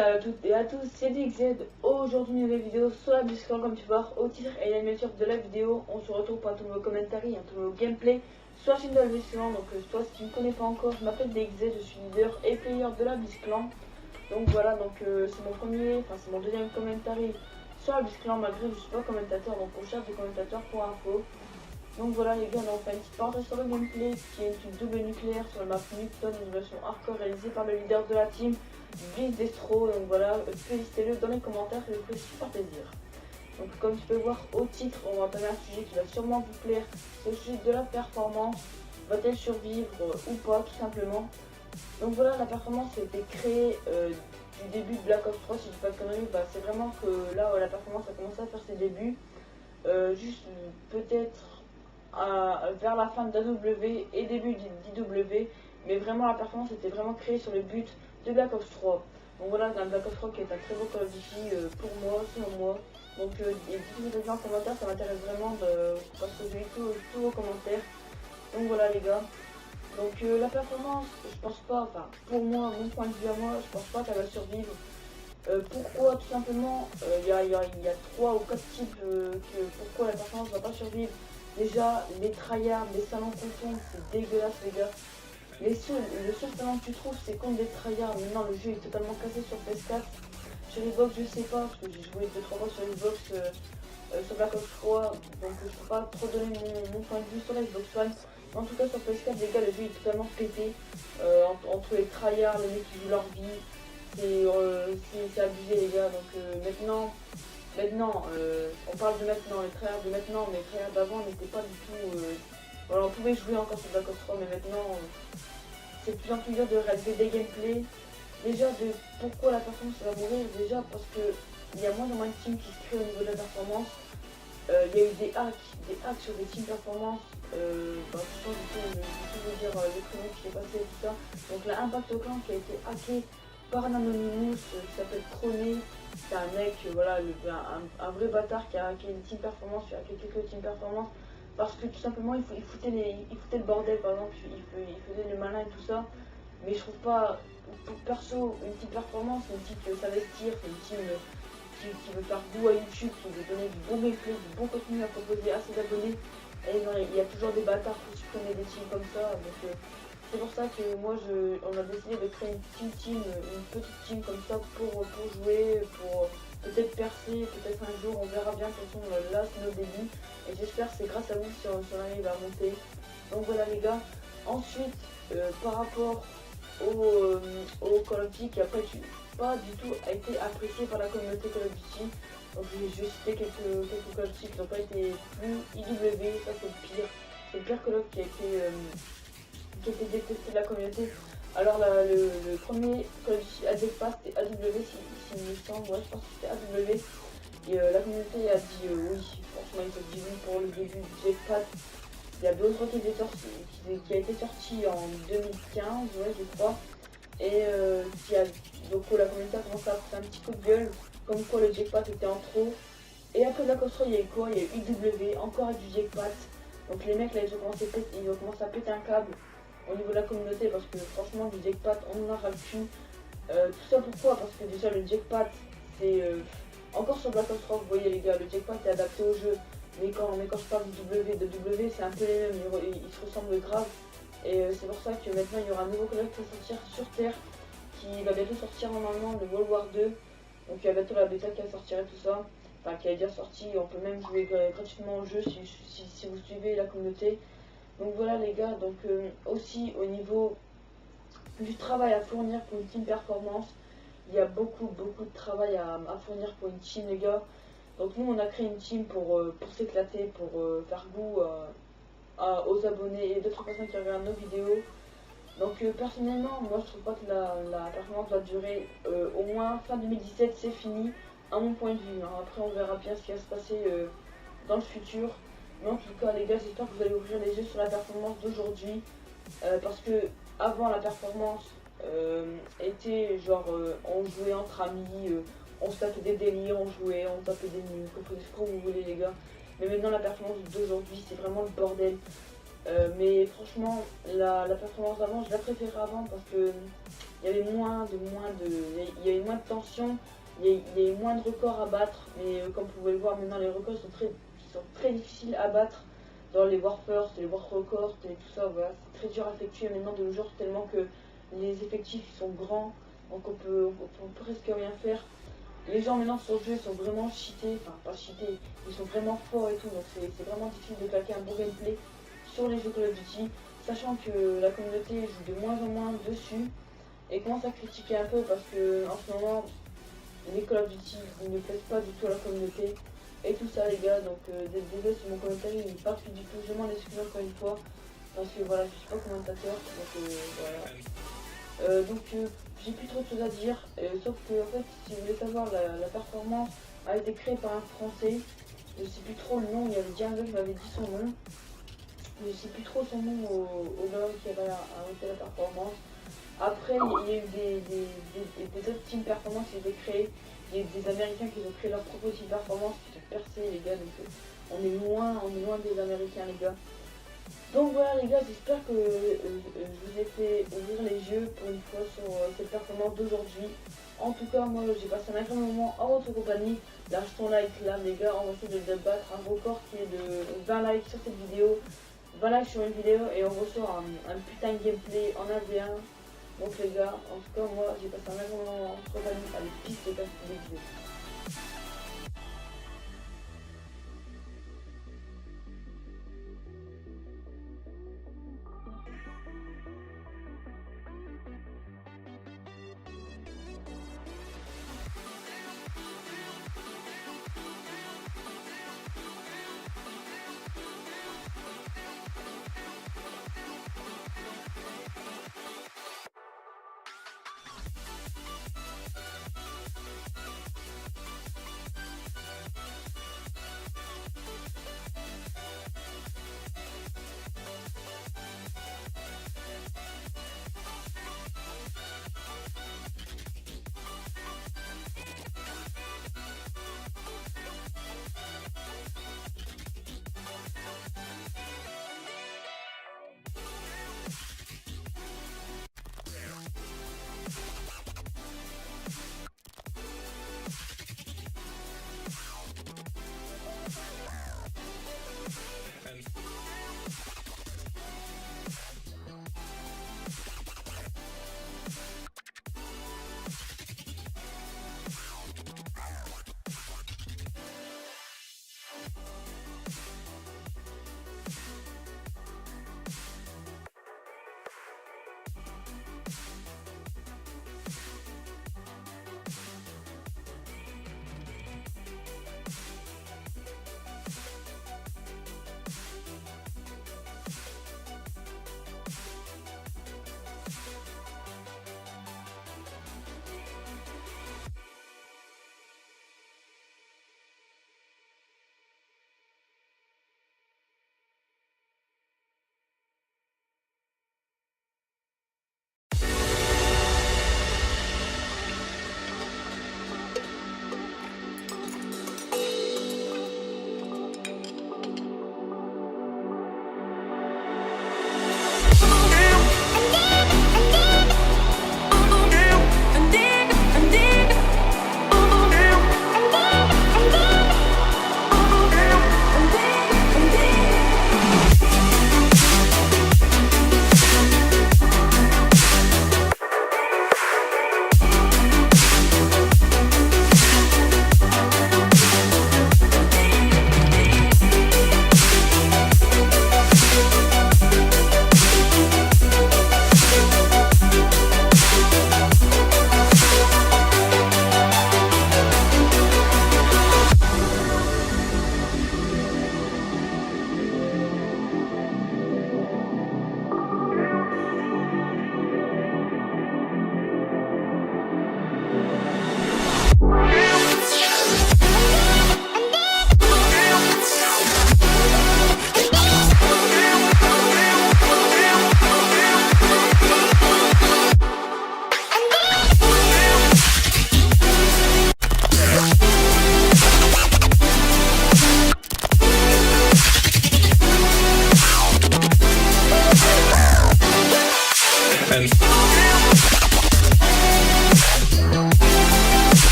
Salut à toutes et à tous, c'est DXZ. Aujourd'hui, une nouvelle vidéo sur la BlizzCon, comme tu peux voir au titre et la miniature de la vidéo. On se retrouve pour un tout nouveau commentaire, un tout nouveau gameplay sur la chaîne de la BlizzCon. Donc, toi, si tu ne me connais pas encore, je m'appelle DXZ, je suis leader et player de la BlizzCon. Donc voilà, donc c'est c'est mon deuxième commentaire sur la BlizzCon, malgré que je ne suis pas commentateur, donc on cherche des commentateurs pour info. Donc voilà les gars, on fait une petite parenthèse sur le gameplay qui est une double nucléaire sur la map Newton, une version hardcore réalisée par le leader de la team, BlizzDestro. Donc voilà, félicitez-le dans les commentaires, ça me ferait super plaisir. Donc comme tu peux voir au titre, on va entamer un sujet qui va sûrement vous plaire, c'est le sujet de la performance. Va-t-elle survivre ou pas, tout simplement. Donc voilà, la performance a été créée du début de Black Ops 3, si je dis pas de conneries. C'est vraiment que là la performance a commencé à faire ses débuts, juste peut-être vers la fin de AW et début d'IW, mais vraiment la performance était vraiment créée sur le but de Black Ops 3. Donc voilà, un Black Ops 3 qui est un très beau Call of Duty pour moi, selon moi. Donc dites-moi en commentaire, ça m'intéresse vraiment parce que j'ai eu tous vos commentaires. Donc voilà les gars. Donc la performance, je pense pas, enfin pour moi, mon point de vue à moi, je pense pas qu'elle va survivre. Pourquoi? Tout simplement, il y a 3 ou 4 types pourquoi la performance va pas survivre. Déjà, les tryhards, les salons coton, c'est dégueulasse les gars. Le seul talent que tu trouves, c'est contre des tryhards. Maintenant, le jeu est totalement cassé sur PS4. Sur Xbox, je sais pas, parce que j'ai joué 2-3 fois sur Xbox, sur Black Ops 3, donc je peux pas trop donner mon point de vue sur la Xbox One. En tout cas, sur PS4, les gars, le jeu est totalement pété. Entre les tryhards, les mecs qui jouent leur vie, c'est abusé les gars. Donc maintenant, on parle de maintenant, les tryhards de maintenant, mais les tryhards d'avant n'étaient pas du tout. Voilà, on pouvait jouer encore sur Black Ops 3, mais maintenant, c'est de plus en plus dur de réaliser des gameplays. Déjà, pourquoi la performance va mourir? Déjà, parce qu'il y a moins en moins de teams qui se créent au niveau de la performance. Il y a eu des hacks sur des teams performance. Je pense que je vais vous dire les prénoms qui est passé et tout ça. Donc, la Impact Clan qui a été hacké par un Anonymous qui s'appelle Chroné. C'est un mec, voilà, un vrai bâtard qui a hacké une team performance, qui a hacké quelques team performance, parce que tout simplement il foutait le bordel. Par exemple, il faisait le malin et tout ça, mais je trouve pas, pour perso, une team performance, une team qui veut s'investir, c'est une team qui veut faire goût à YouTube, qui veut donner du bon gameplay, du bon contenu à proposer à ses abonnés. Et non, il y a toujours des bâtards pour supprimer des teams comme ça, donc c'est pour ça que moi on a décidé de créer une petite team comme ça pour jouer, pour peut-être percer, peut-être un jour, on verra bien. De toute façon, là c'est nos débuts et j'espère que c'est grâce à vous si on arrive à monter. Donc voilà les gars. Ensuite, par rapport au Call of Duty qui après pas du tout a été apprécié par la communauté Call of Duty. Donc je vais citer quelques Call of Duty qui n'ont pas été plus IW, ça c'est le pire Call of qui a été détesté de la communauté. Alors le premier Call of Duty AZ Pass c'était AW, si me semble, ouais je pense que c'était AW. Et la communauté a dit oui, franchement ils ont dit oui pour le début du Jackpot. Il y a d'autres qui a été sorti en 2015, ouais je crois. Et donc la communauté a commencé à faire un petit coup de gueule, comme quoi le jackpot était en trop. Et après Black Ops 3, il y a eu quoi? Il y a eu IW, encore avec du jackpot. Donc les mecs là ils ont commencé à péter un câble au niveau de la communauté, parce que franchement du jackpot on en a ras le cul. Tout ça pourquoi? Parce que déjà le jackpot c'est encore sur Black Ops 3, vous voyez les gars, le jackpot est adapté au jeu. Mais quand je parle de W, c'est un peu les mêmes, ils se ressemblent grave. Et c'est pour ça que maintenant il y aura un nouveau collègue qui va sortir sur Terre, qui va bientôt sortir normalement de World War 2. Donc il y a bientôt la bêta qui va sortir et tout ça. Enfin qui est déjà sorti, on peut même jouer gratuitement au jeu si vous suivez la communauté. Donc voilà les gars, donc aussi au niveau du travail à fournir pour une team performance, il y a beaucoup de travail à fournir pour une team les gars. Donc nous on a créé une team pour s'éclater, pour faire goût aux abonnés et d'autres personnes qui regardent nos vidéos. Donc personnellement, moi je trouve pas que la performance va durer au moins fin 2017, c'est fini, à mon point de vue. Hein. Après on verra bien ce qui va se passer dans le futur. Mais en tout cas les gars, j'espère que vous allez ouvrir les yeux sur la performance d'aujourd'hui. Parce que avant la performance était genre on jouait entre amis, on se tapait des délires, on jouait, on tapait des nuls, comme vous voulez les gars. Mais maintenant la performance d'aujourd'hui c'est vraiment le bordel. Mais franchement, la performance d'avant, je la préférais avant parce que il y avait il y avait moins de tension, il y avait moins de records à battre. Mais comme vous pouvez le voir maintenant, les records sont très difficiles à battre dans les War First, les War Records et tout ça. Voilà, c'est très dur à effectuer maintenant de nos jours tellement que les effectifs sont grands, donc on peut presque rien faire. Les gens maintenant sur le jeu sont vraiment cheatés, enfin pas cheatés, ils sont vraiment forts et tout, donc c'est vraiment difficile de claquer un bon gameplay sur les jeux Call of Duty, sachant que la communauté joue de moins en moins dessus et commence à critiquer un peu parce que en ce moment les Call of Duty ne plaisent pas du tout à la communauté et tout ça les gars, donc désolé si mon commentaire il n'est pas fait du tout, je m'en excuse encore une fois parce que voilà, je suis pas commentateur, donc voilà. J'ai plus trop de choses à dire, sauf que en fait si vous voulez savoir la performance a été créée par un français, je sais plus trop le nom, il y avait Diane qui m'avait dit son nom, je sais plus trop son nom au gars qui avait arrêté la performance. Après il y a eu des autres team performance qui ont été créés, il y a eu des américains qui ont créé leur propre team performance qui ont percé les gars, donc on est loin des américains les gars. Donc voilà les gars, j'espère que je vous ai fait ouvrir les yeux pour une fois sur cette performance d'aujourd'hui. En tout cas, moi j'ai passé un agréable moment en votre compagnie. Lâche ton like là les gars, on va essayer de battre un record qui est de 20 likes sur cette vidéo. 20 likes sur une vidéo et on ressort un putain de gameplay en AV1. Donc les gars, en tout cas moi j'ai passé un agréable moment en votre compagnie. Allez, peace les gars, des bisous.